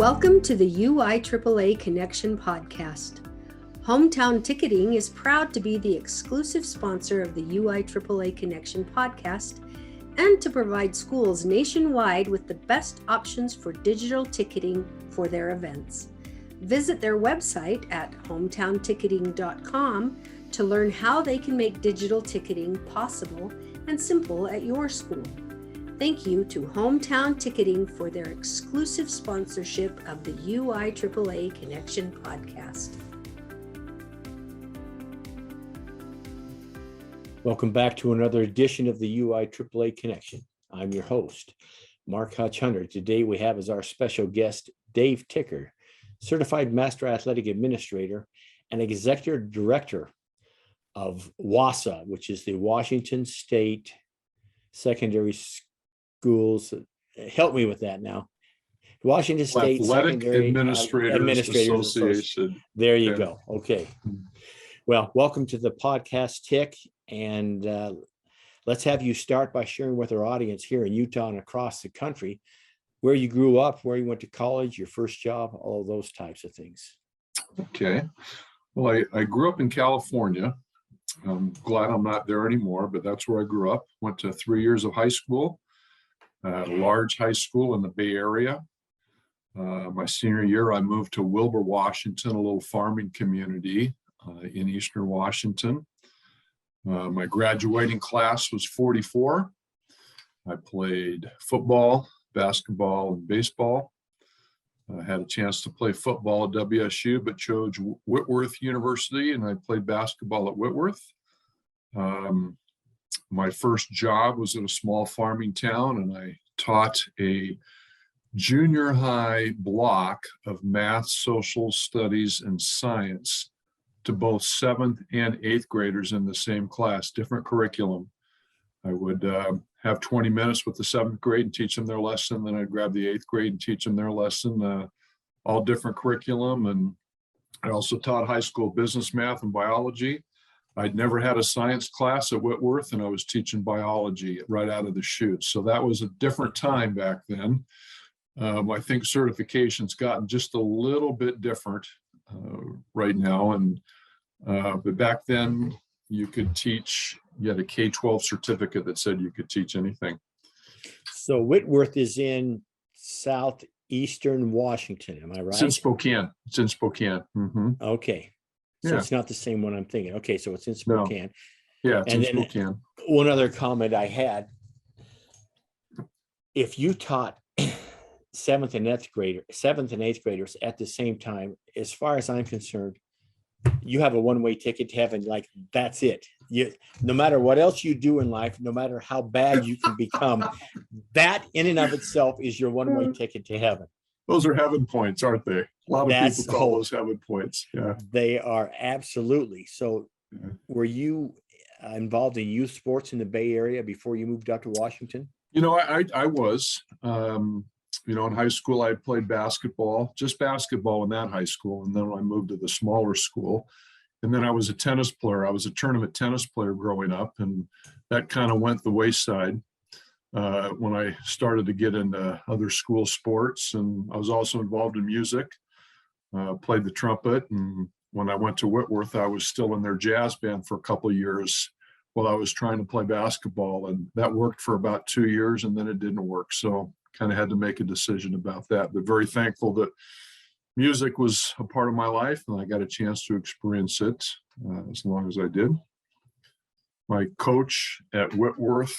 Welcome to the UIAAA Connection podcast. Hometown Ticketing is proud to be the exclusive sponsor of the UIAAA Connection podcast and to provide schools nationwide with the best options for digital ticketing for their events. Visit their website at hometownticketing.com to learn how they can make digital ticketing possible and simple at your school. Thank you to Hometown Ticketing for their exclusive sponsorship of the UIAAA Connection podcast. Welcome back to another edition of the UIAAA Connection. I'm your host, Mark Hutch-Hunter. Today we have as our special guest, Dave Tikker, Certified Master Athletic Administrator and Executive Director of WSSAAA, which is the Washington State Secondary Schools. Help me with that now. Washington State Athletic Secondary Administrators Association. There you go. Okay. Well, welcome to the podcast, Tick, and let's have you start by sharing with our audience here in Utah and across the country where you grew up, where you went to college, your first job, all of those types of things. Okay. Well, I grew up in California. I'm glad I'm not there anymore, but that's where I grew up. Went to 3 years of high school, a large high school in the Bay Area. My senior year, I moved to Wilbur, Washington, a little farming community in Eastern Washington. My graduating class was 44. I played football, basketball, and baseball. I had a chance to play football at WSU, but chose Whitworth University, and I played basketball at Whitworth. My first job was in a small farming town, and I taught a junior high block of math, social studies, and science to both 7th and 8th graders in the same class, different curriculum. I would have 20 minutes with the 7th grade and teach them their lesson. Then I'd grab the 8th grade and teach them their lesson, all different curriculum. And I also taught high school business, math, and biology. I'd never had a science class at Whitworth, and I was teaching biology right out of the chute. So that was a different time back then. I think certification's gotten just a little bit different right now. But back then you could teach, you had a K-12 certificate that said you could teach anything. So Whitworth is in southeastern Washington, am I right? It's in Spokane. It's in Spokane. Mm-hmm. Okay. So Yeah. it's not the same one I'm thinking. Okay, so it's in Spokane. No. Yeah, it's And in then Spokane. one other comment I had, if you taught 7th and 8th graders at the same time, as far as I'm concerned, you have a one-way ticket to heaven. Like, that's it. No matter what else you do in life, no matter how bad you can become, that in and of itself is your one-way ticket to heaven. Those are heaven points, aren't they? A lot of people call those heaven points. Yeah, they are absolutely. So Yeah. were you involved in youth sports in the Bay Area before you moved out to Washington? You know, I was, in high school, I played basketball, just basketball in that high school. And then I moved to the smaller school. And then I was a tennis player. I was a tournament tennis player growing up, and that kind of went the wayside when I started to get into other school sports. And I was also involved in music, played the trumpet. And when I went to Whitworth, I was still in their jazz band for a couple of years while I was trying to play basketball. And that worked for about 2 years, and then it didn't work. So kind of had to make a decision about that, but very thankful that music was a part of my life and I got a chance to experience it as long as I did. My coach at Whitworth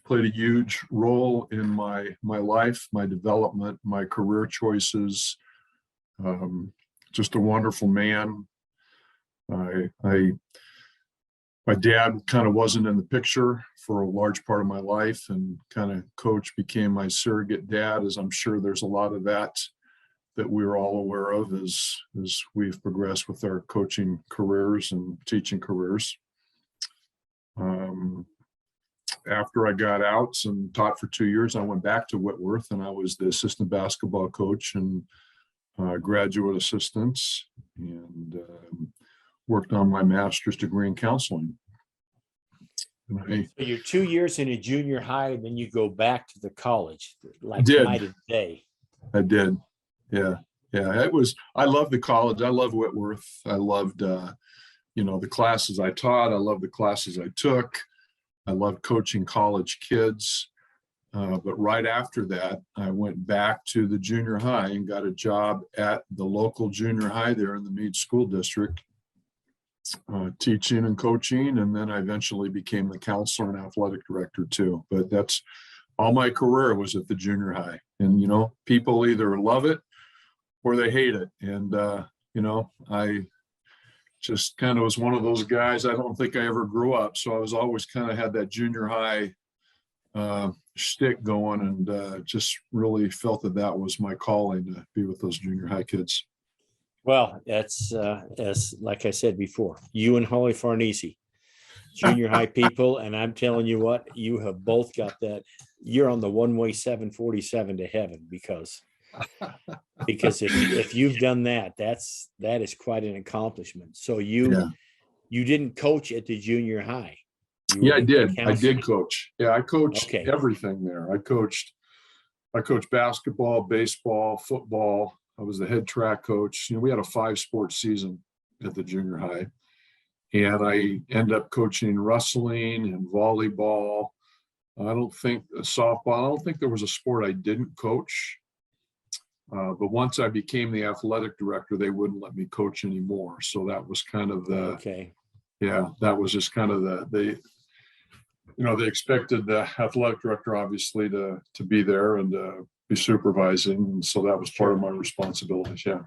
played a huge role in my life, my development, my career choices. Just a wonderful man. My dad kind of wasn't in the picture for a large part of my life, and kind of coach became my surrogate dad, as I'm sure there's a lot of that we're all aware of as we've progressed with our coaching careers and teaching careers. After I got out and taught for 2 years, I went back to Whitworth, and I was the assistant basketball coach and graduate assistant, and worked on my master's degree in counseling. So you're 2 years in a junior high, and then you go back to the college, like Did. night and day. I did. Yeah. Yeah. I loved the college. I loved Whitworth. I loved, the classes I taught. I loved the classes I took. I loved coaching college kids. But right after that, I went back to the junior high and got a job at the local junior high there in the Meade School District, teaching and coaching. And then I eventually became the counselor and athletic director too. But that's all my career was at the junior high. And, people either love it or they hate it. And, I just kind of was one of those guys. I don't think I ever grew up. So I was always kind of had that junior high shtick going, and just really felt that was my calling, to be with those junior high kids. Well, that's as like I said before, you and Holly Farnese, junior high people, and I'm telling you what, you have both got that. You're on the one-way 747 to heaven, because if you've done that is quite an accomplishment. So you didn't coach at the junior high. Yeah, I did. I did coach. Yeah, I coached everything there. I coached basketball, baseball, football. I was the head track coach. We had a 5-sport season at the junior high. And I ended up coaching wrestling and volleyball. Softball. I don't think there was a sport I didn't coach. But once I became the athletic director, they wouldn't let me coach anymore. So that was kind of that was just kind of they expected the athletic director obviously to be there and be supervising. And so that was part of my responsibilities. Yeah.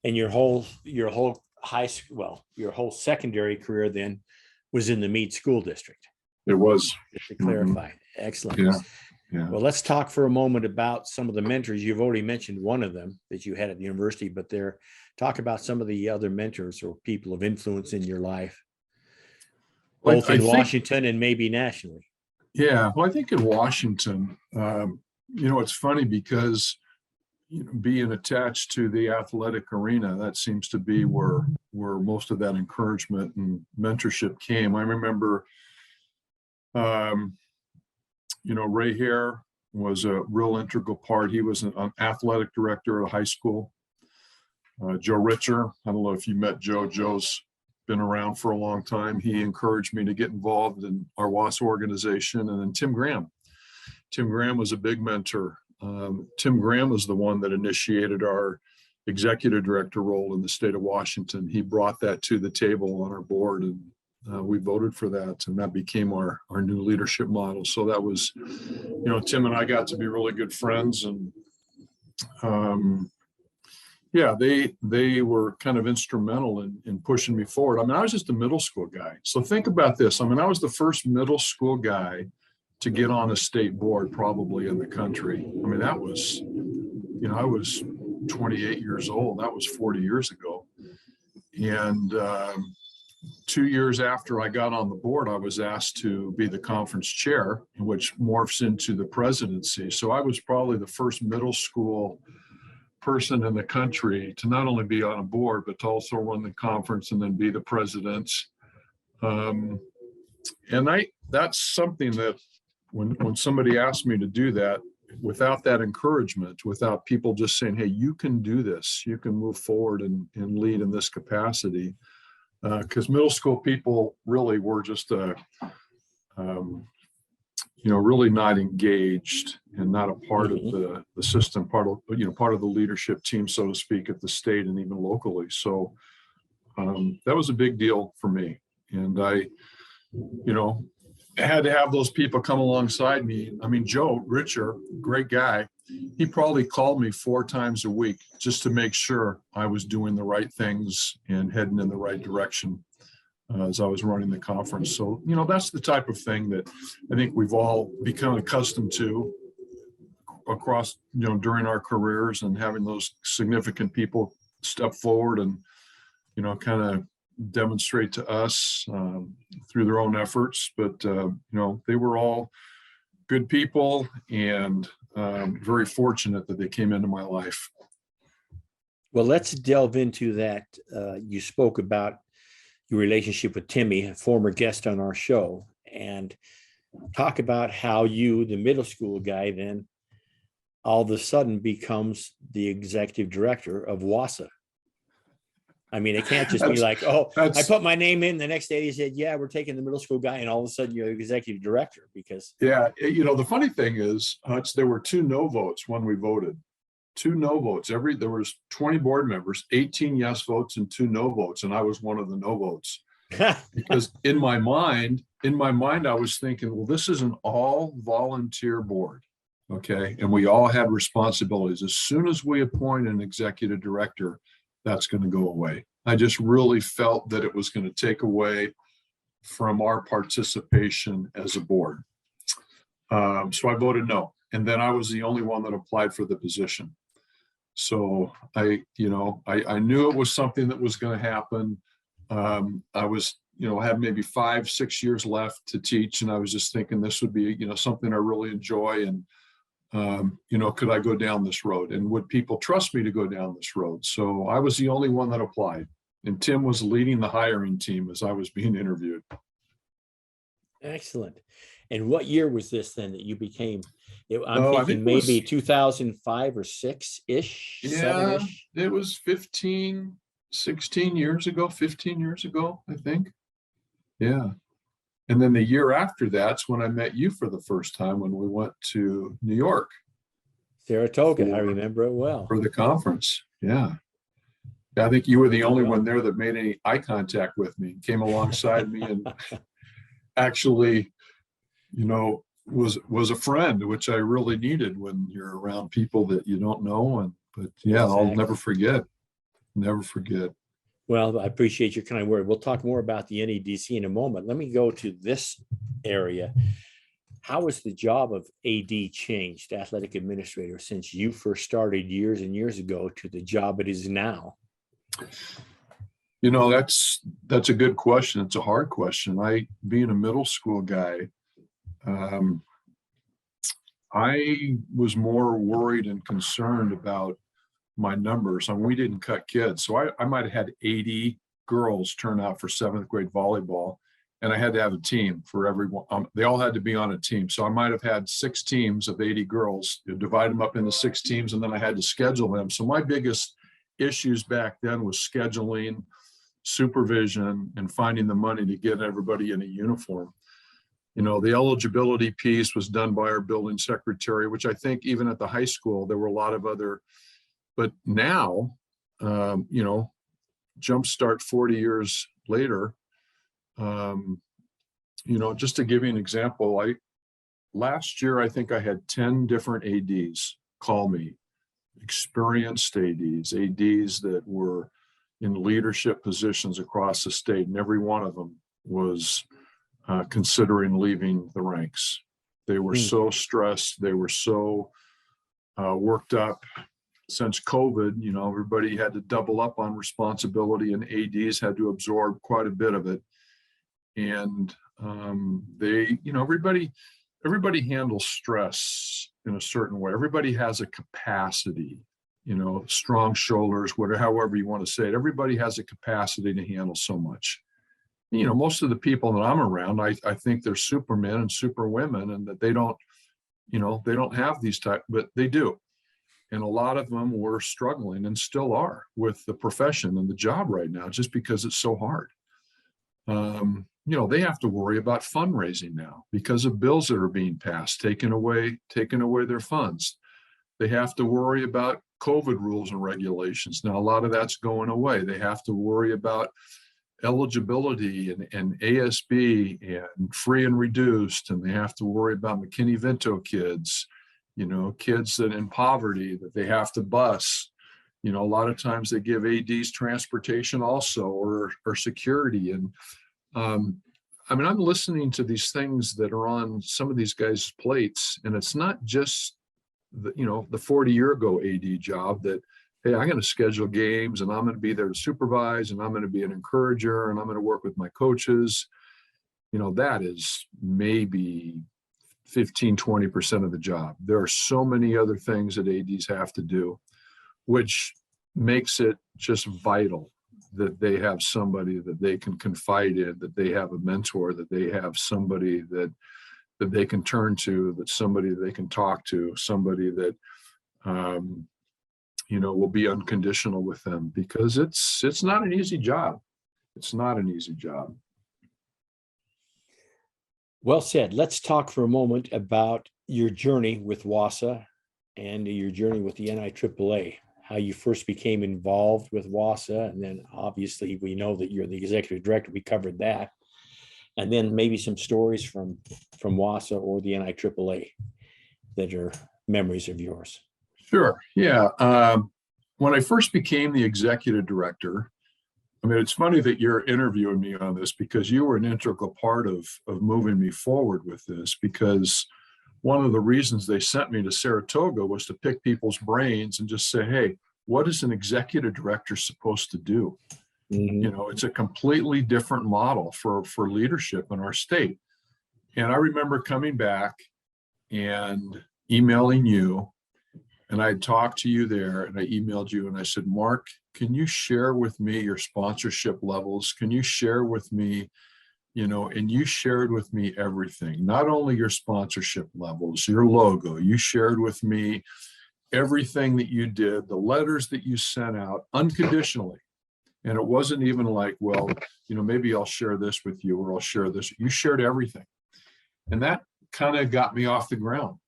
And your whole high school, your whole secondary career then was in the Meade School District. It was. Just to clarify. Mm-hmm. Excellent. Yeah. Well, let's talk for a moment about some of the mentors. You've already mentioned one of them that you had at the university, but talk about some of the other mentors or people of influence in your life, both in Washington and maybe nationally. Yeah. Well, I think in Washington, it's funny because being attached to the athletic arena, that seems to be where most of that encouragement and mentorship came. I remember, Ray Hare was a real integral part. He was an athletic director at a high school. Joe Richer, I don't know if you met Joe. Joe's been around for a long time. He encouraged me to get involved in our WAS organization. And then Tim Graham. Tim Graham was a big mentor. Tim Graham was the one that initiated our executive director role in the state of Washington. He brought that to the table on our board, and we voted for that, and that became our new leadership model. So that was, Tim and I got to be really good friends, and they were kind of instrumental in pushing me forward. I mean, I was just a middle school guy. So think about this. I mean, I was the first middle school guy to get on a state board probably in the country. I mean, that was, I was 28 years old. That was 40 years ago. And 2 years after I got on the board, I was asked to be the conference chair, which morphs into the presidency. So I was probably the first middle school person in the country to not only be on a board, but to also run the conference and then be the president. That's something that when somebody asked me to do that, without that encouragement, without people just saying, hey, you can do this, you can move forward and lead in this capacity. Because middle school people really were just really not engaged and not a part of the system, part of the leadership team, so to speak, at the state and even locally. So that was a big deal for me. And I had to have those people come alongside me. I mean, Joe Richer, great guy. He probably called me 4 times a week just to make sure I was doing the right things and heading in the right direction as I was running the conference. So, that's the type of thing that I think we've all become accustomed to across, during our careers, and having those significant people step forward and, kind of demonstrate to us through their own efforts. But, they were all good people, and very fortunate that they came into my life. Well, let's delve into that. You spoke about your relationship with Timmy, a former guest on our show, and talk about how you, the middle school guy, then all of a sudden becomes the executive director of WSSAAA. I mean, it can't just be like, oh, I put my name in. The next day he said, yeah, we're taking the middle school guy. And all of a sudden you're executive director because. Yeah. The funny thing is, Hutch, there were 2 no votes when we voted. 2 no votes. There was 20 board members, 18 yes votes and 2 no votes. And I was one of the no votes. Because in my mind, I was thinking, well, this is an all volunteer board. Okay. And we all had responsibilities. As soon as we appoint an executive director, that's going to go away. I just really felt that it was going to take away from our participation as a board. So I voted no. And then I was the only one that applied for the position. So I knew it was something that was going to happen. I was, had maybe 5-6 years left to teach. And I was just thinking this would be, something I really enjoy. And, could I go down this road, and would people trust me to go down this road? So I was the only one that applied, and Tim was leading the hiring team as I was being interviewed. Excellent. And what year was this then that you became? I'm thinking maybe 2005 or 6-ish. Yeah, 7-ish. It was 15 years ago, I think. Yeah. And then the year after that's when I met you for the first time when we went to New York. Saratoga, I remember it well. For the conference. Yeah. I think you were the only one there that made any eye contact with me, came alongside me and actually, was a friend, which I really needed when you're around people that you don't know. But yeah, exactly. I'll never forget. Well, I appreciate your kind word. We'll talk more about the NEDC in a moment. Let me go to this area. How has the job of AD changed, athletic administrator, since you first started years and years ago to the job it is now? That's a good question. It's a hard question. Being a middle school guy, I was more worried and concerned about my numbers. We didn't cut kids. So I might have had 80 girls turn out for 7th grade volleyball, and I had to have a team for everyone. They all had to be on a team. So I might have had 6 teams of 80 girls, divide them up into 6 teams, and then I had to schedule them. So my biggest issues back then was scheduling, supervision, and finding the money to get everybody in a uniform. The eligibility piece was done by our building secretary, which I think even at the high school, there were a lot of other. But now, jumpstart 40 years later, just to give you an example, last year, I think I had 10 different ADs call me, experienced ADs that were in leadership positions across the state, and every one of them was considering leaving the ranks. They were so stressed. They were so worked up. Since COVID, everybody had to double up on responsibility, and ADs had to absorb quite a bit of it. And everybody handles stress in a certain way. Everybody has a capacity, strong shoulders, however you want to say it. Everybody has a capacity to handle so much. Most of the people that I'm around, I think they're supermen and superwomen, and that they don't have these type, but they do. And a lot of them were struggling and still are with the profession and the job right now, just because it's so hard. They have to worry about fundraising now because of bills that are being passed, taking away their funds. They have to worry about COVID rules and regulations. Now, a lot of that's going away. They have to worry about eligibility and ASB and free and reduced, and they have to worry about McKinney-Vento kids, kids that in poverty that they have to bus. A lot of times they give ADs transportation also, or security. And I'm listening to these things that are on some of these guys' plates, and it's not just the 40-year-ago AD job that, hey, I'm going to schedule games and I'm going to be there to supervise and I'm going to be an encourager and I'm going to work with my coaches. That is maybe 15-20% of the job. There are so many other things that ADs have to do, which makes it just vital that they have somebody that they can confide in, that they have a mentor, that they have somebody that they can turn to, that somebody they can talk to, somebody that Will be unconditional with them, because it's not an easy job. It's not an easy job. Well said. Let's talk for a moment about your journey with WSSAAA and your journey with the NIAAA, how you first became involved with WSSAAA, and then obviously we know that you're the executive director. We covered that. And then maybe some stories from WSSAAA or the NIAAA that are memories of yours. Sure. Yeah. When I first became the executive director, I mean, it's funny that you're interviewing me on this, because you were an integral part of moving me forward with this, because one of the reasons they sent me to Saratoga was to pick people's brains and just say, hey, what is an executive director supposed to do? Mm-hmm. It's a completely different model for leadership in our state. And I remember coming back and emailing you, and I talked to you there, and I emailed you and I said, Mark, can you share with me your sponsorship levels? Can you share with me, and you shared with me everything, not only your sponsorship levels, your logo, you shared with me everything that you did, the letters that you sent out unconditionally. And it wasn't even like, well, maybe I'll share this with you, or I'll share this. You shared everything. And that kind of got me off the ground.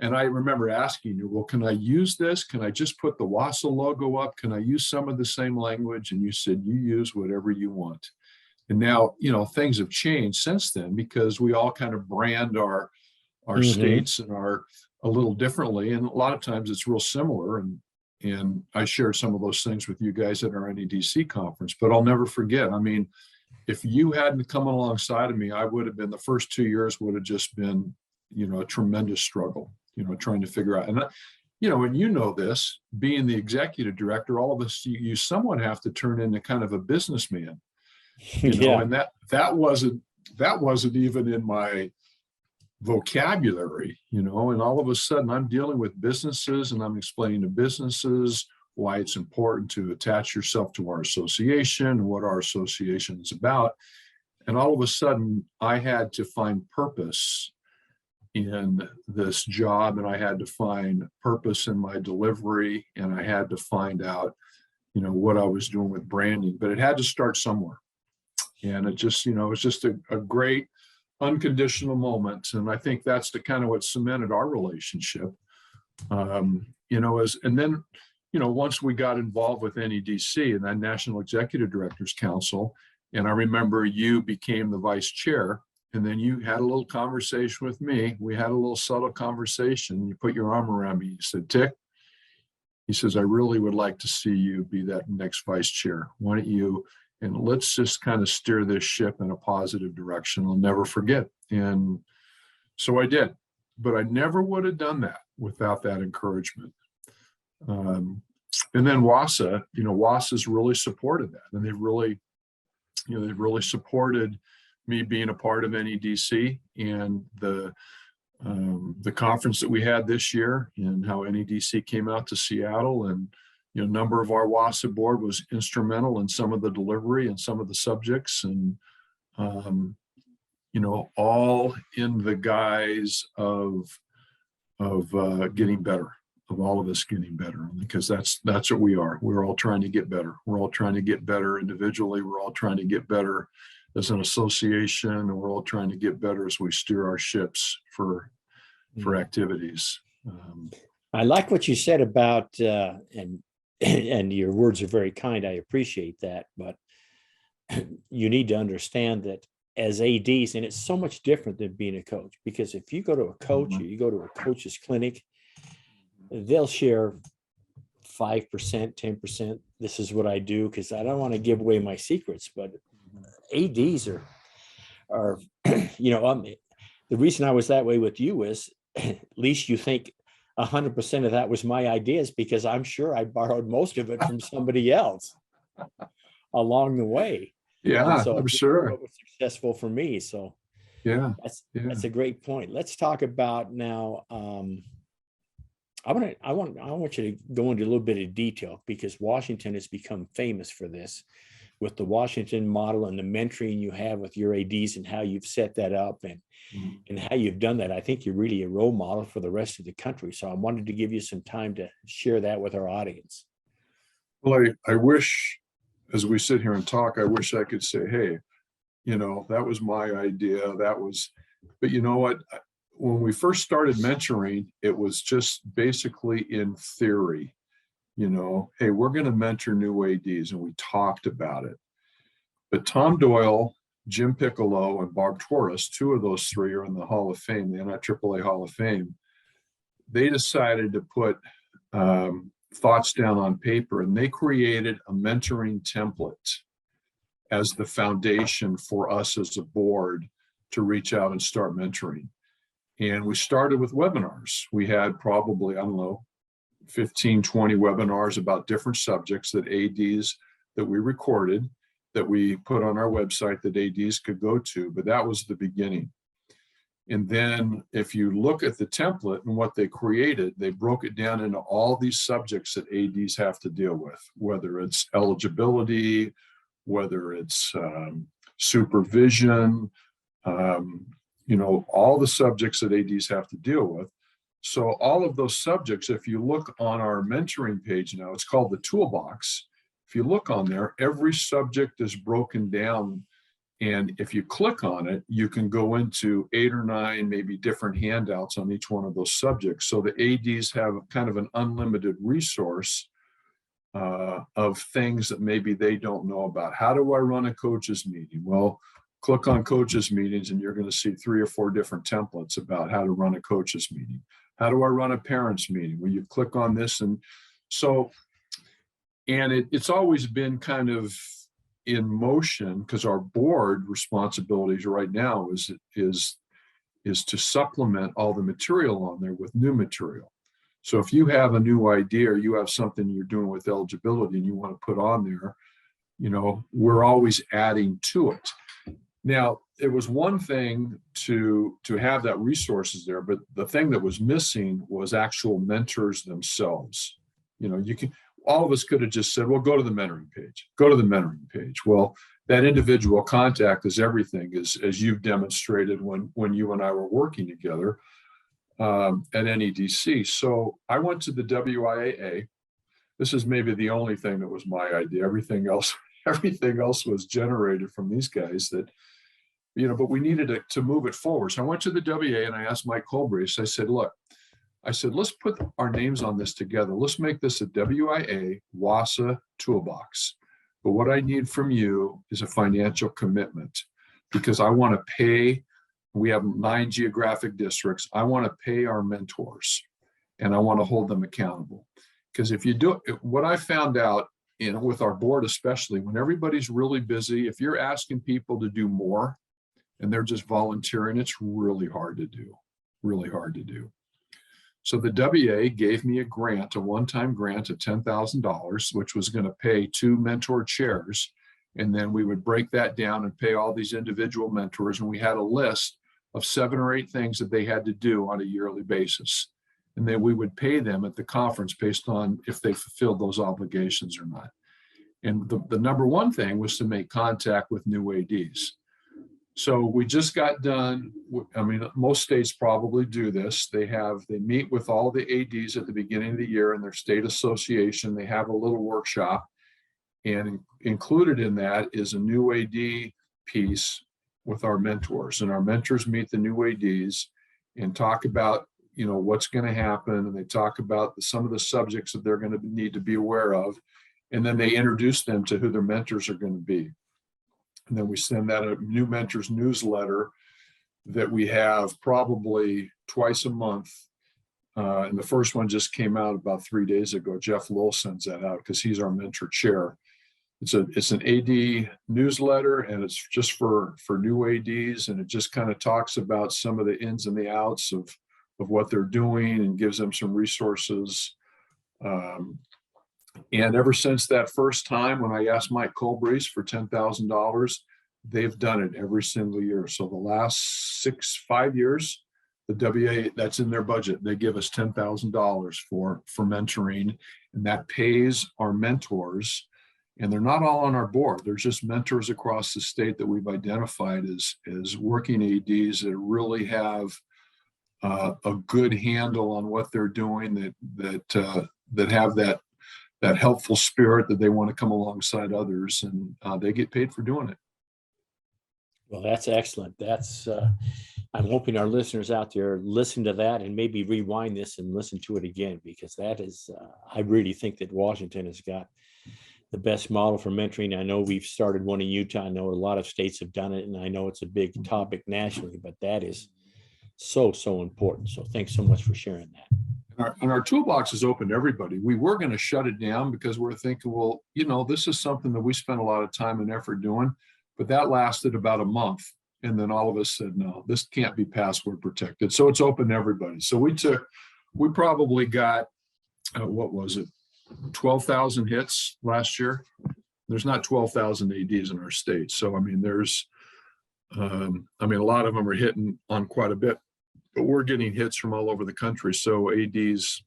And, I remember asking you, well, can I use this? Can I just put the WSSAAA logo up? Can I use some of the same language? And you said, you use whatever you want. And now, things have changed since then, because we all kind of brand our Mm-hmm. states and are a little differently. And a lot of times it's real similar. And I shared some of those things with you guys at our NEDC conference, but I'll never forget. I mean, if you hadn't come alongside of me, I would have been, the first 2 years would have just been, a tremendous struggle, trying to figure out. And, and this, being the executive director, all of us, you somewhat have to turn into kind of a businessman, Yeah. and that wasn't even in my vocabulary, and all of a sudden I'm dealing with businesses, and I'm explaining to businesses why it's important to attach yourself to our association and what our association is about. And all of a sudden I had to find purpose in this job, and I had to find purpose in my delivery, and I had to find out, what I was doing with branding, but it had to start somewhere. And it just, it's just a great unconditional moment. And I think that's the kind of what cemented our relationship. And then, once we got involved with NEDC and that National Executive Directors Council, and I remember you became the vice chair, and then you had a little conversation with me. We had a little subtle conversation. You put your arm around me. You said, Tick, he says, I really would like to see you be that next vice chair. Why don't you, and let's just kind of steer this ship in a positive direction. I'll never forget. And so I did, but I never would have done that without that encouragement. And then WSSAAA, WSSAA's really supported that. And they've really supported me being a part of NEDC and the conference that we had this year, and how NEDC came out to Seattle, and a number of our WSSAAA board was instrumental in some of the delivery and some of the subjects, and all in the guise of getting better, of all of us getting better, because that's what we are. We're all trying to get better. We're all trying to get better individually. We're all trying to get better as an association, and we're all trying to get better as we steer our ships for activities. I like what you said about, and your words are very kind. I appreciate that, but you need to understand that as ADs, and it's so much different than being a coach, because if you go to a coach or you go to a coach's clinic, they'll share 5%, 10%. This is what I do, because I don't want to give away my secrets, but ADs are the reason I was that way with you is at least you think 100% of that was my ideas, because I'm sure I borrowed most of it from somebody else along the way. Yeah, so I'm sure it was successful for me. So yeah, that's a great point. Let's talk about now. I want you to go into a little bit of detail, because Washington has become famous for this. with the Washington model and the mentoring you have with your ADs and how you've set that up and how you've done that. I think you're really a role model for the rest of the country. So I wanted to give you some time to share that with our audience. Well, I wish, as we sit here and talk, I wish I could say, hey, that was my idea. But you know what? When we first started mentoring, it was just basically in theory, hey, we're going to mentor new ADs, and we talked about it. But Tom Doyle, Jim Piccolo, and Barb Torres, two of those three are in the Hall of Fame, the NIAAA Hall of Fame. They decided to put thoughts down on paper, and they created a mentoring template as the foundation for us as a board to reach out and start mentoring. And we started with webinars. We had probably, 15, 20 webinars about different subjects that ADs that we recorded, that we put on our website that ADs could go to, but that was the beginning. And then if you look at the template and what they created, they broke it down into all these subjects that ADs have to deal with, whether it's eligibility, whether it's supervision, all the subjects that ADs have to deal with. So all of those subjects, if you look on our mentoring page now, it's called the toolbox. If you look on there, every subject is broken down. And if you click on it, you can go into 8 or 9, maybe different handouts on each one of those subjects. So the ADs have kind of an unlimited resource of things that maybe they don't know about. How do I run a coaches meeting? Well, click on coaches meetings and you're going to see 3 or 4 different templates about how to run a coaches meeting. How do I run a parents meeting? Well, you click on this. And so, it's always been kind of in motion, because our board responsibilities right now is to supplement all the material on there with new material. So if you have a new idea or you have something you're doing with eligibility and you want to put on there, we're always adding to it. Now, it was one thing to have that resources there, but the thing that was missing was actual mentors themselves. All of us could have just said, well, go to the mentoring page. Well, that individual contact is everything, as you've demonstrated when you and I were working together at NEDC. So I went to the WIAA. This is maybe the only thing that was my idea. Everything else was generated from these guys that, but we needed to move it forward. So I went to the WA and I asked Mike Colbrace, I said, look, let's put our names on this together. Let's make this a WIAA WSSAAA toolbox. But what I need from you is a financial commitment, because I want to pay. We have 9 geographic districts. I want to pay our mentors and I want to hold them accountable. Because if you do it, what I found out, with our board, especially when everybody's really busy, if you're asking people to do more and they're just volunteering, it's really hard to do. So the WA gave me a grant, a one-time grant of $10,000, which was going to pay 2 mentor chairs. And then we would break that down and pay all these individual mentors. And we had a list of 7 or 8 things that they had to do on a yearly basis. And then we would pay them at the conference based on if they fulfilled those obligations or not. And the number one thing was to make contact with new ADs. So we just got done. Most states probably do this. They meet with all the ADs at the beginning of the year in their state association. They have a little workshop, and included in that is a new AD piece with our mentors. And our mentors meet the new ADs and talk about, what's going to happen. And they talk about some of the subjects that they're going to need to be aware of. And then they introduce them to who their mentors are going to be. And then we send out a new mentors newsletter that we have probably twice a month. And the first one just came out about 3 days ago. Jeff Lowell sends that out because he's our mentor chair. It's an AD newsletter, and it's just for new ADs. And it just kind of talks about some of the ins and the outs of what they're doing and gives them some resources. And ever since that first time when I asked Mike Colbrace for $10,000, they've done it every single year. So the last 5 years, the WA, that's in their budget. They give us $10,000 for mentoring, and that pays our mentors. And they're not all on our board. There's just mentors across the state that we've identified as working ADs that really have a good handle on what they're doing, that have that helpful spirit, that they want to come alongside others, and they get paid for doing it. Well, that's excellent. That's I'm hoping our listeners out there listen to that and maybe rewind this and listen to it again, because that is, I really think that Washington has got the best model for mentoring. I know we've started one in Utah. I know a lot of states have done it, and I know it's a big topic nationally, but that is so important. So thanks so much for sharing that. And our toolbox is open to everybody. We were going to shut it down because we're thinking, well, this is something that we spent a lot of time and effort doing, but that lasted about a month. And then all of us said, no, this can't be password protected. So it's open to everybody. So we probably got, what was it? 12,000 hits last year. There's not 12,000 ADs in our state. So, there's, a lot of them are hitting on quite a bit, but we're getting hits from all over the country. So ADs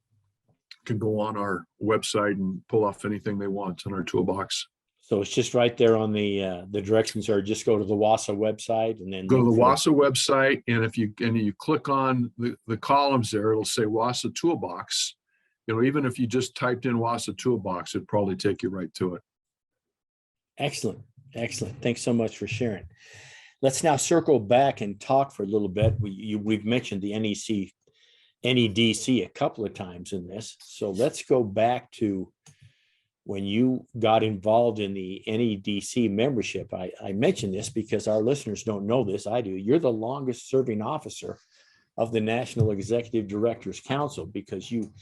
can go on our website and pull off anything they want in our toolbox. So it's just right there on the directions are just go to the WSSAAA website and then go to the WSSAAA website. And if you click on the columns there, it'll say WSSAAA Toolbox. Even if you just typed in WSSAAA Toolbox, it'd probably take you right to it. Excellent. Thanks so much for sharing. Let's now circle back and talk for a little bit. We've mentioned the NEDC a couple of times in this. So let's go back to when you got involved in the NEDC membership. I mention this because our listeners don't know this. I do. You're the longest serving officer of the National Executive Directors Council, because you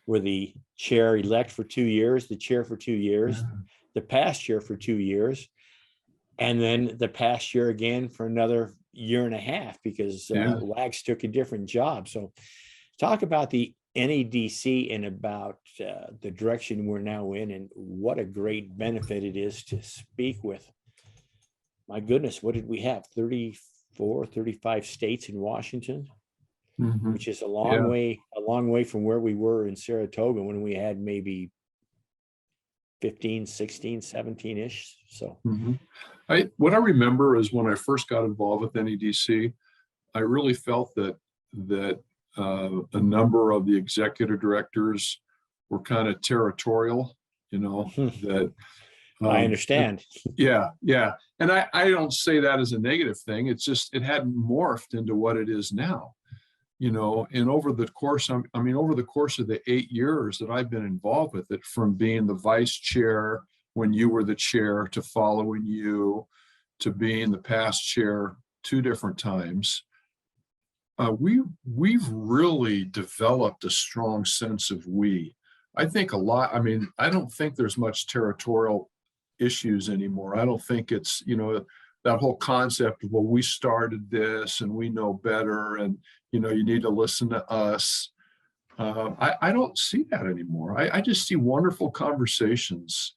were the chair-elect for 2 years, the chair for 2 years, the past chair for 2 years, and then the past year again for another year and a half, because Wags took a different job. So talk about the NEDC and about the direction we're now in, and what a great benefit it is to speak with, my goodness, what did we have? 34, 35 states in Washington, which is a long way from where we were in Saratoga when we had maybe 15, 16, 17-ish. So what I remember is when I first got involved with NEDC, I really felt that a number of the executive directors were kind of territorial, that I understand. Yeah. And I don't say that as a negative thing. It's just, it hadn't morphed into what it is now, and over the course of the 8 years that I've been involved with it, from being the vice chair when you were the chair, to following you, to being the past chair 2 different times, we've really developed a strong sense of we. I think a lot. I don't think there's much territorial issues anymore. I don't think it's, that whole concept of, well, we started this and we know better, and, you need to listen to us. I don't see that anymore. I just see wonderful conversations.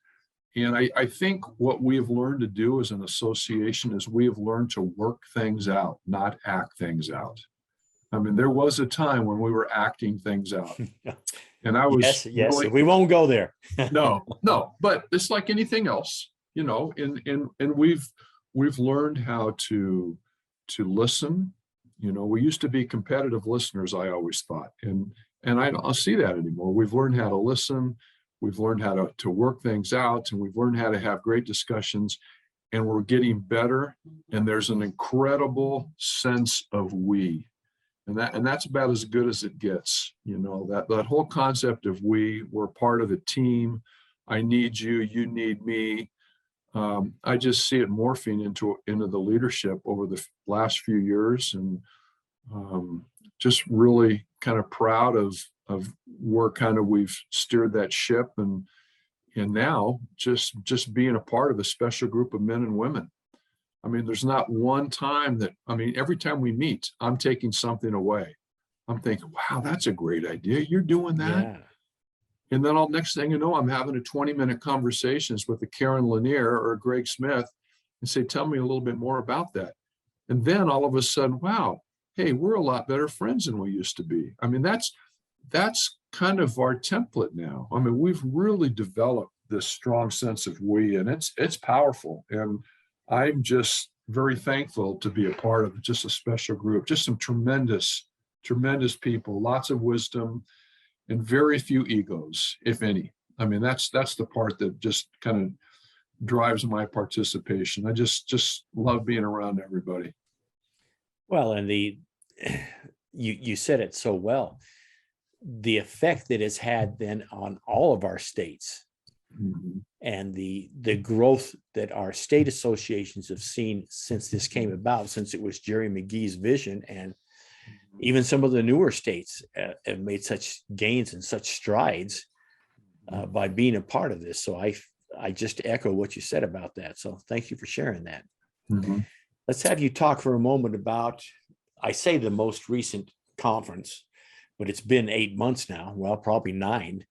And I think what we have learned to do as an association is we have learned to work things out, not act things out. There was a time when we were acting things out, and I was yes. We won't go there. no, but it's like anything else, and we've learned how to listen. We used to be competitive listeners, I always thought, and I don't see that anymore. We've learned how to listen, we've learned how to work things out, and we've learned how to have great discussions, and we're getting better. And there's an incredible sense of we. And that's about as good as it gets. That whole concept of we're part of a team. I need you, you need me. I just see it morphing into the leadership over the last few years, and just really kind of proud of where kind of we've steered that ship, and now just being a part of a special group of men and women. There's not one time that, every time we meet, I'm taking something away. I'm thinking, wow, that's a great idea. You're doing that. Yeah. And then next thing you know, I'm having a 20-minute conversations with a Karen Lanier or a Greg Smith and say, tell me a little bit more about that. And then all of a sudden, wow, hey, we're a lot better friends than we used to be. That's kind of our template now. We've really developed this strong sense of we, and it's powerful. And I'm just very thankful to be a part of just a special group, just some tremendous people, lots of wisdom, and very few egos, if any. I mean, that's the part that just kind of drives my participation. I just love being around everybody. Well, and you said it so well. The effect that it's had then on all of our states, Mm-hmm. and the growth that our state associations have seen since this came about, since it was Jerry McGee's vision, and even some of the newer states have made such gains and such strides by being a part of this. So I just echo what you said about that. So thank you for sharing that. Mm-hmm. Let's have you talk for a moment about, I say the most recent conference, but it's been 8 months now, well, probably 9,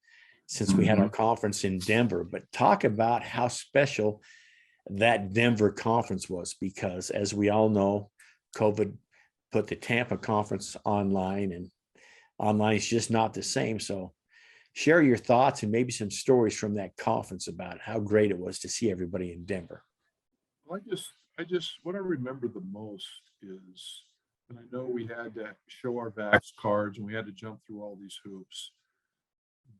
since we had our conference in Denver. But talk about how special that Denver conference was, because as we all know, COVID put the Tampa conference online, and online is just not the same. So share your thoughts and maybe some stories from that conference about how great it was to see everybody in Denver. Well, I just what I remember the most is, and I know we had to show our vax cards and we had to jump through all these hoops,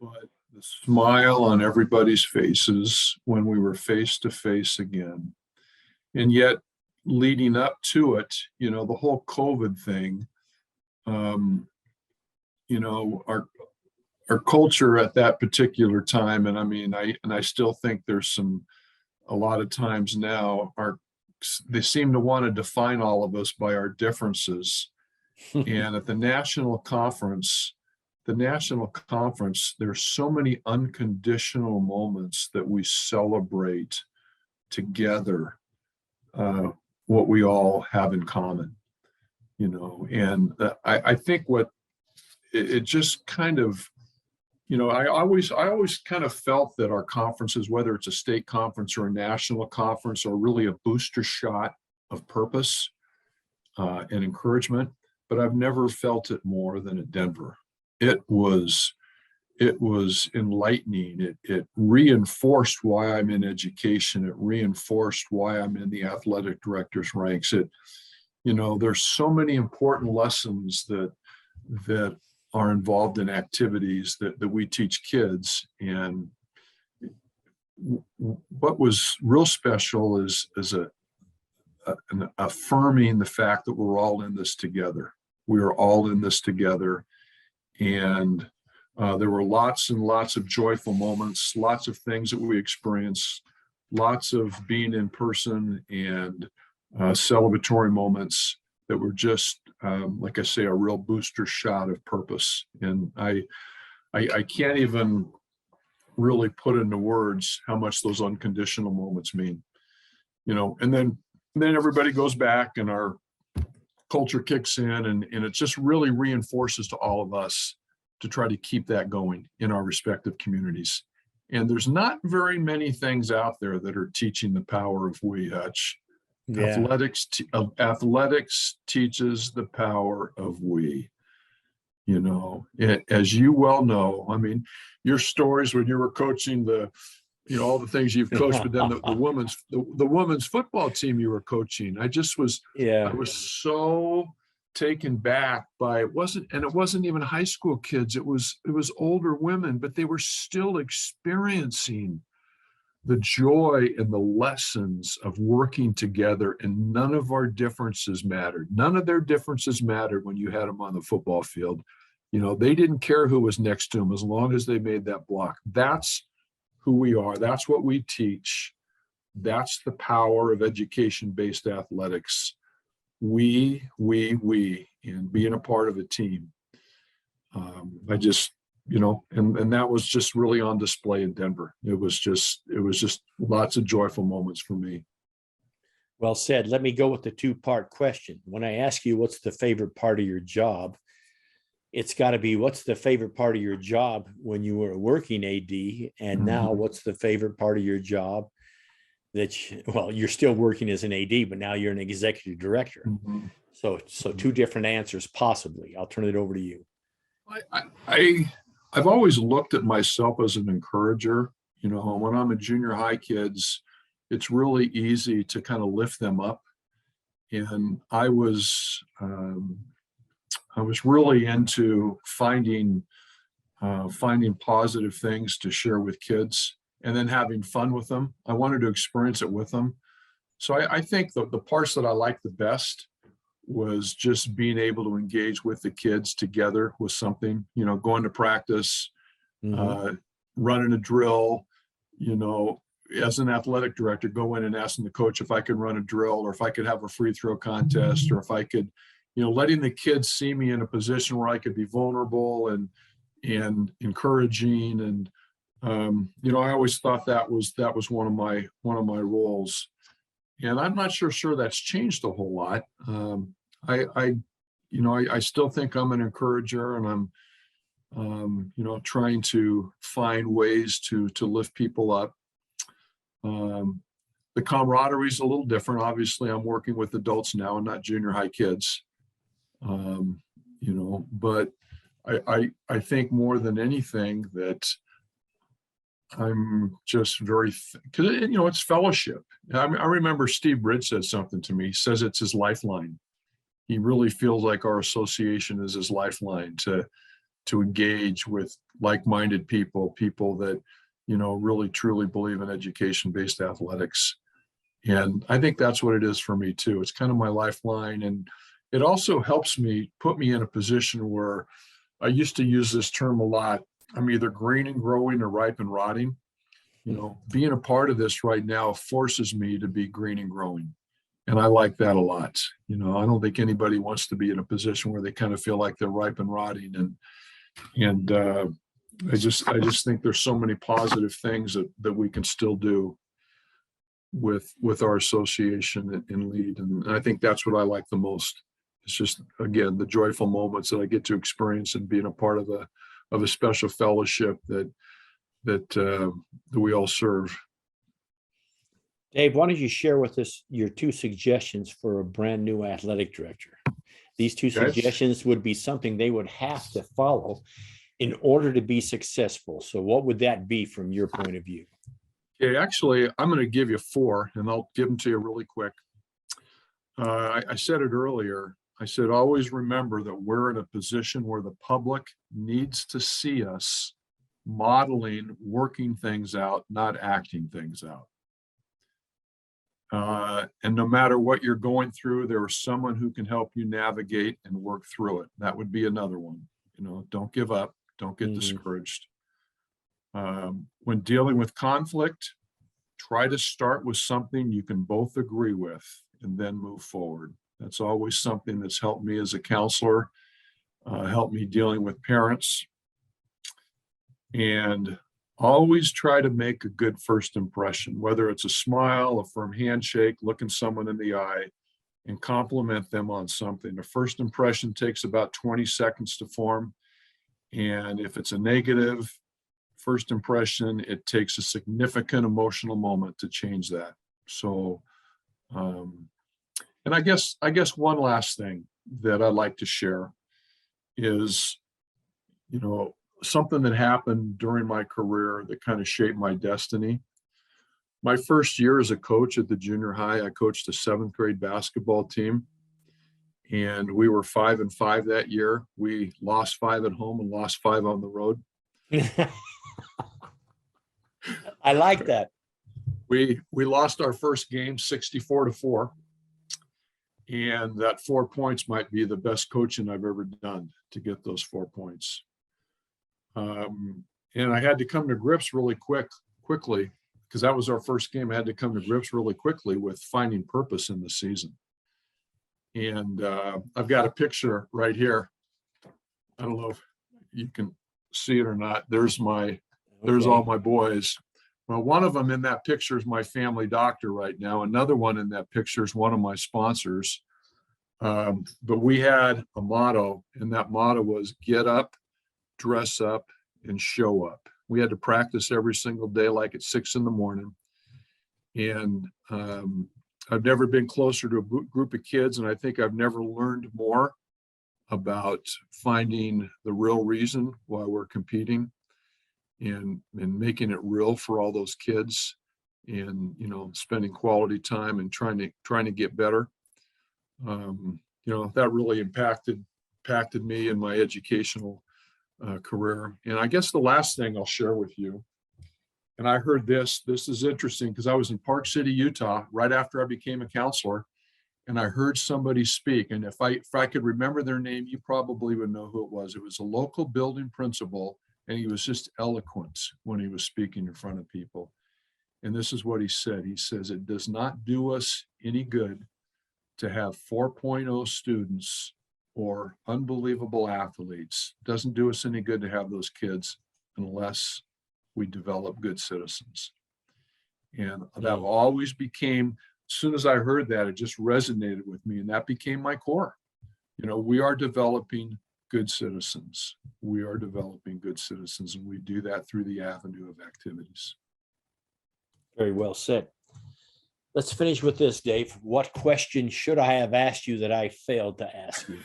but the smile on everybody's faces when we were face to face again. And yet leading up to it, the whole COVID thing, our culture at that particular time, and I mean, I still think there's a lot of times now, they seem to want to define all of us by our differences. And at the national conference, there's so many unconditional moments that we celebrate together, what we all have in common, and I think what it just kind of, I always kind of felt that our conferences, whether it's a state conference or a national conference, are really a booster shot of purpose and encouragement, but I've never felt it more than at Denver. It was enlightening. It reinforced why I'm in education. It reinforced why I'm in the athletic director's ranks. There's so many important lessons that are involved in activities that we teach kids. And what was real special is affirming the fact that we're all in this together. We are all in this together. And there were lots and lots of joyful moments, lots of things that we experienced, lots of being in person, and celebratory moments that were just, like I say, a real booster shot of purpose. And I can't even really put into words how much those unconditional moments mean, and then everybody goes back and our culture kicks in, and it just really reinforces to all of us to try to keep that going in our respective communities. And there's not very many things out there that are teaching the power of we, Hutch. Yeah. Athletics teaches the power of we. As you well know, I mean, your stories when you were coaching all the things you've coached, but then the women's football team you were coaching, I was so taken back by it wasn't even high school kids. It was older women, but they were still experiencing the joy and the lessons of working together, and none of our differences mattered. None of their differences mattered when you had them on the football field. They didn't care who was next to them as long as they made that block. That's who we are. That's what we teach. That's the power of education-based athletics. We, and being a part of a team. I just, and that was just really on display in Denver. It was just lots of joyful moments for me. Well said. Let me go with the 2-part question. When I ask you what's the favorite part of your job, it's got to be what's the favorite part of your job when you were working AD, and now what's the favorite part of your job you're still working as an AD, but now you're an executive director. So 2 different answers possibly. I'll turn it over to you. I've always looked at myself as an encourager. You know, when I'm in junior high kids, it's really easy to kind of lift them up. And I was really into finding positive things to share with kids and then having fun with them. I wanted to experience it with them. So I think the parts that I liked the best was just being able to engage with the kids together with something, you know, going to practice, running a drill, you know, as an athletic director, go in and asking the coach if I could run a drill or if I could have a free throw contest or if I could, you know, letting the kids see me in a position where I could be vulnerable and encouraging. And, you know, I always thought that was one of my roles. And I'm not sure that's changed a whole lot. I still think I'm an encourager, and I'm, you know, trying to find ways to lift people up. The camaraderie is a little different. Obviously, I'm working with adults now and not junior high kids. You know, but I think more than anything that I'm just very, because, you know, it's fellowship. I remember Steve Bridge said something to me. He says it's his lifeline. He really feels like our association is his lifeline to engage with like-minded people that, you know, really truly believe in education-based athletics. And I think that's what it is for me too. It's kind of my lifeline. And it also helps me put me in a position where I used to use this term a lot. I'm either green and growing or ripe and rotting. You know, being a part of this right now forces me to be green and growing. And I like that a lot. You know, I don't think anybody wants to be in a position where they kind of feel like they're ripe and rotting. And I just think there's so many positive things that we can still do with our association and lead. And I think that's what I like the most. It's just, again, the joyful moments that I get to experience and being a part of a special fellowship that we all serve. Dave, why don't you share with us your two suggestions for a brand new athletic director? These two suggestions would be something they would have to follow in order to be successful. So what would that be from your point of view? Okay, actually, I'm going to give you 4, and I'll give them to you really quick. I said it earlier. I said, always remember that we're in a position where the public needs to see us modeling, working things out, not acting things out. And no matter what you're going through, there is someone who can help you navigate and work through it. That would be another one. You know, don't give up. Don't get discouraged. When dealing with conflict, try to start with something you can both agree with and then move forward. That's always something that's helped me as a counselor, helped me dealing with parents. And always try to make a good first impression, whether it's a smile, a firm handshake, looking someone in the eye, and compliment them on something. A first impression takes about 20 seconds to form. And if it's a negative first impression, it takes a significant emotional moment to change that. So, and I guess one last thing that I'd like to share is, you know, something that happened during my career that kind of shaped my destiny. My first year as a coach at the junior high, I coached a 7th grade basketball team, and we were 5-5 that year. We lost 5 at home and lost 5 on the road. I like that. We lost our first game 64-4. And that 4 points might be the best coaching I've ever done to get those 4 points. And I had to come to grips really quickly, because that was our first game. I had to come to grips really quickly with finding purpose in the season. And I've got a picture right here. I don't know if you can see it or not. There's all my boys. Well, one of them in that picture is my family doctor right now. Another one in that picture is one of my sponsors. But we had a motto, and that motto was get up, dress up, and show up. We had to practice every single day, like at 6 a.m. And I've never been closer to a group of kids, and I think I've never learned more about finding the real reason why we're competing. and making it real for all those kids, and spending quality time and trying to get better. That really impacted me in my educational career. And I guess the last thing I'll share with you, and I heard this is interesting, because I was in Park City, Utah, right after I became a counselor, and I heard somebody speak. And if I could remember their name, you probably would know who it was. It was a local building principal, and he was just eloquent when he was speaking in front of people. And this is what he said. He says, "It does not do us any good to have 4.0 students or unbelievable athletes. It doesn't do us any good to have those kids unless we develop good citizens." And that always became, as soon as I heard that, it just resonated with me, and that became my core. We are developing good citizens. We are developing good citizens, and we do that through the avenue of activities. Very well said. Let's finish with this, Dave. What question should I have asked you that I failed to ask you?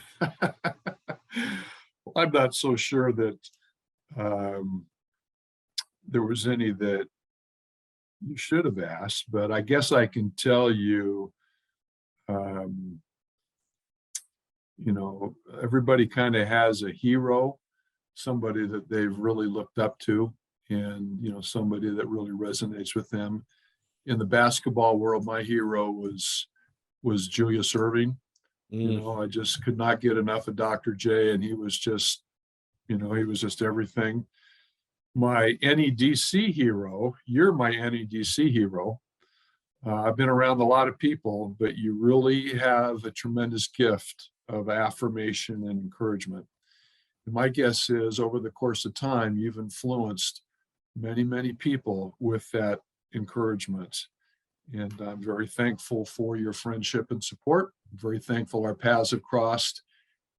I'm not so sure that there was any that you should have asked, but I guess I can tell you, everybody kind of has a hero, somebody that they've really looked up to, and somebody that really resonates with them. In the basketball world, my hero was Julius Erving. I just could not get enough of Dr. J, and he was just everything. My NEDC hero, you're my NEDC hero. I've been around a lot of people, but you really have a tremendous gift of affirmation and encouragement. And my guess is, over the course of time, you've influenced many, many people with that encouragement. And I'm very thankful for your friendship and support. I'm very thankful our paths have crossed,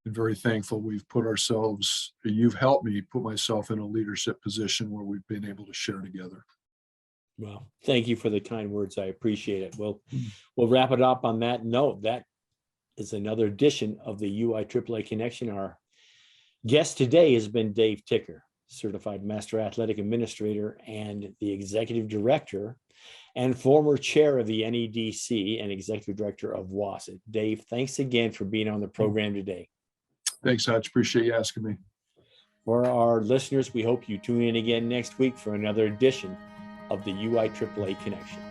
and very thankful you've helped me put myself in a leadership position where we've been able to share together. Well, thank you for the kind words. I appreciate it. We'll wrap it up on that note. That is another edition of the UIAAA Connection. Our guest today has been Dave Tikker, Certified Master Athletic Administrator and the Executive Director and former chair of the NEDC and Executive Director of WSSAAA. Dave, thanks again for being on the program today. Thanks, Hutch. Appreciate you asking me. For our listeners, we hope you tune in again next week for another edition of the UIAAA Connection.